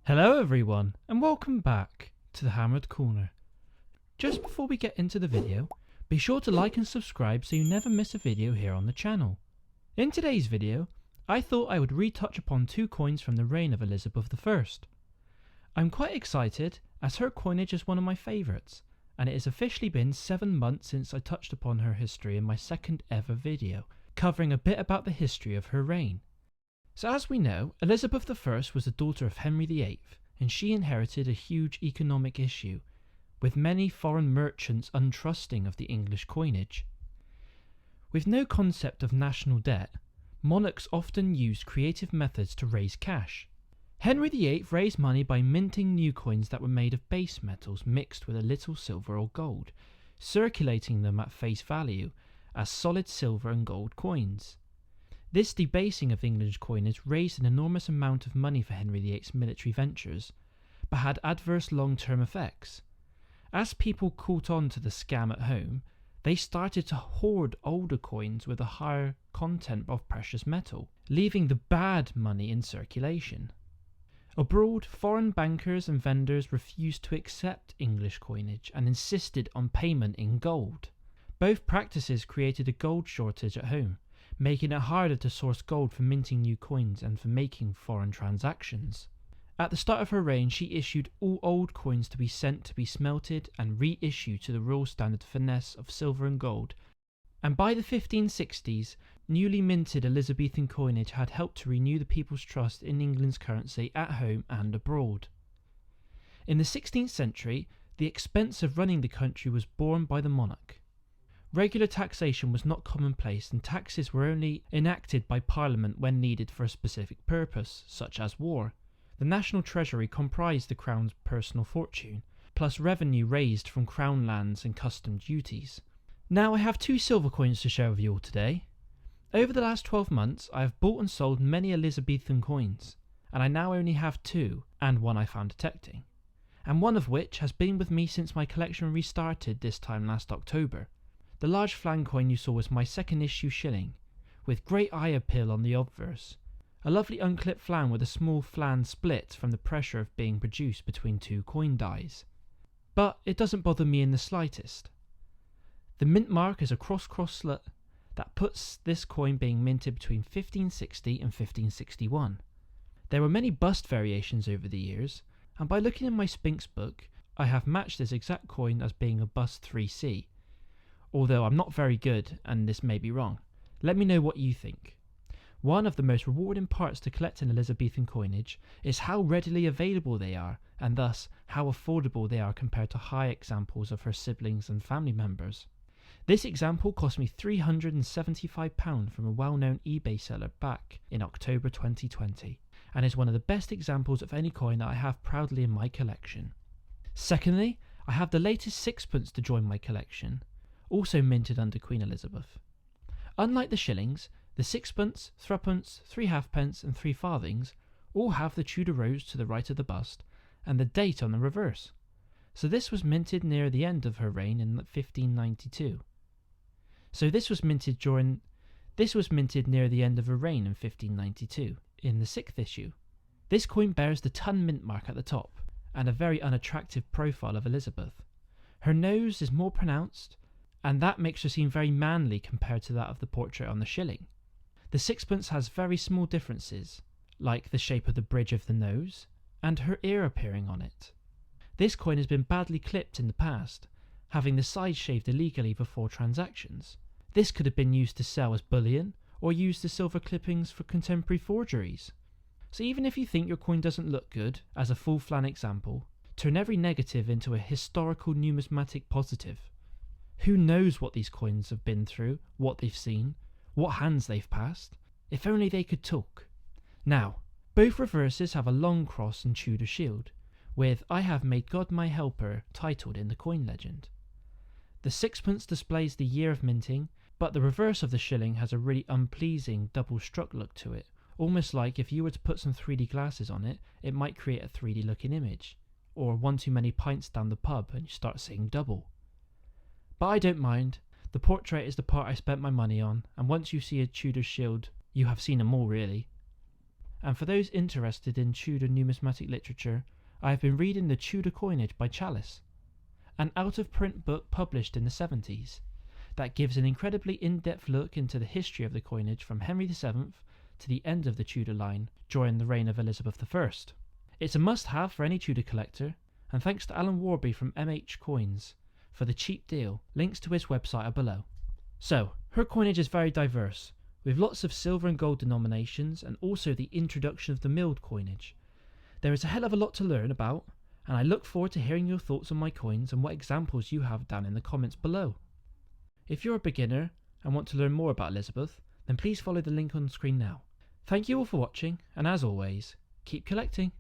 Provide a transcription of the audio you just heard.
Hello everyone, and welcome back to the Hammered Corner. Just before we get into the video, be sure to like and subscribe so you never miss a video here on the channel. In today's video, I thought I would retouch upon two coins from the reign of Elizabeth I. I'm quite excited as her coinage is one of my favourites, and it has officially been 7 months since I touched upon her history in my second ever video, covering a bit about the history of her reign. So as we know, Elizabeth I was the daughter of Henry VIII, and she inherited a huge economic issue, with many foreign merchants untrusting of the English coinage. With no concept of national debt, monarchs often used creative methods to raise cash. Henry VIII raised money by minting new coins that were made of base metals mixed with a little silver or gold, circulating them at face value as solid silver and gold coins. This debasing of English coinage raised an enormous amount of money for Henry VIII's military ventures, but had adverse long-term effects. As people caught on to the scam at home, they started to hoard older coins with a higher content of precious metal, leaving the bad money in circulation. Abroad, foreign bankers and vendors refused to accept English coinage and insisted on payment in gold. Both practices created a gold shortage at home, making it harder to source gold for minting new coins and for making foreign transactions. At the start of her reign, she issued all old coins to be sent to be smelted and reissued to the royal standard finesse of silver and gold, and by the 1560s, newly minted Elizabethan coinage had helped to renew the people's trust in England's currency at home and abroad. In the 16th century, the expense of running the country was borne by the monarch. Regular taxation was not commonplace, and taxes were only enacted by Parliament when needed for a specific purpose, such as war. The national treasury comprised the Crown's personal fortune, plus revenue raised from Crown lands and custom duties. Now I have two silver coins to share with you all today. Over the last 12 months, I have bought and sold many Elizabethan coins, and I now only have two, and one I found detecting, and one of which has been with me since my collection restarted this time last October. The large flan coin you saw was my second issue shilling, with great eye appeal on the obverse. A lovely unclipped flan with a small flan split from the pressure of being produced between two coin dies. But it doesn't bother me in the slightest. The mint mark is a cross slut that puts this coin being minted between 1560 and 1561. There were many bust variations over the years, and by looking in my Spinks book, I have matched this exact coin as being a bust 3C. Although I'm not very good, and this may be wrong. Let me know what you think. One of the most rewarding parts to collecting Elizabethan coinage is how readily available they are, and thus how affordable they are compared to high examples of her siblings and family members. This example cost me £375 from a well-known eBay seller back in October 2020, and is one of the best examples of any coin that I have proudly in my collection. Secondly, I have the latest sixpence to join my collection, also minted under Queen Elizabeth. Unlike the shillings, the sixpence, threepence, 3 halfpence and 3 farthings all have the Tudor rose to the right of the bust and the date on the reverse. So this was minted near the end of her reign in 1592. This was minted near the end of her reign in 1592, in the 6th issue. This coin bears the ton mint mark at the top, and a very unattractive profile of Elizabeth. Her nose is more pronounced, and that makes her seem very manly compared to that of the portrait on the shilling. The sixpence has very small differences, like the shape of the bridge of the nose, and her ear appearing on it. This coin has been badly clipped in the past, having the sides shaved illegally before transactions. This could have been used to sell as bullion, or used as silver clippings for contemporary forgeries. So even if you think your coin doesn't look good, as a full flan example, turn every negative into a historical numismatic positive. Who knows what these coins have been through, what they've seen, what hands they've passed? If only they could talk. Now, both reverses have a long cross and Tudor shield, with "I have made God my helper" titled in the coin legend. The sixpence displays the year of minting, but the reverse of the shilling has a really unpleasing double struck look to it, almost like if you were to put some 3D glasses on it, it might create a 3D looking image, or one too many pints down the pub and you start seeing double. But I don't mind. The portrait is the part I spent my money on, and once you see a Tudor shield, you have seen them all really. and for those interested in Tudor numismatic literature, I have been reading The Tudor Coinage by Chalice, an out-of-print book published in the 70s that gives an incredibly in-depth look into the history of the coinage from Henry VII to the end of the Tudor line during the reign of Elizabeth I. It's a must-have for any Tudor collector, and thanks to Alan Warby from MH Coins for the cheap deal. Links to his website are below. So, her coinage is very diverse, with lots of silver and gold denominations and also the introduction of the milled coinage. There is a hell of a lot to learn about, and I look forward to hearing your thoughts on my coins and what examples you have down in the comments below. If you're a beginner and want to learn more about Elizabeth, then please follow the link on screen now. Thank you all for watching, and as always, keep collecting.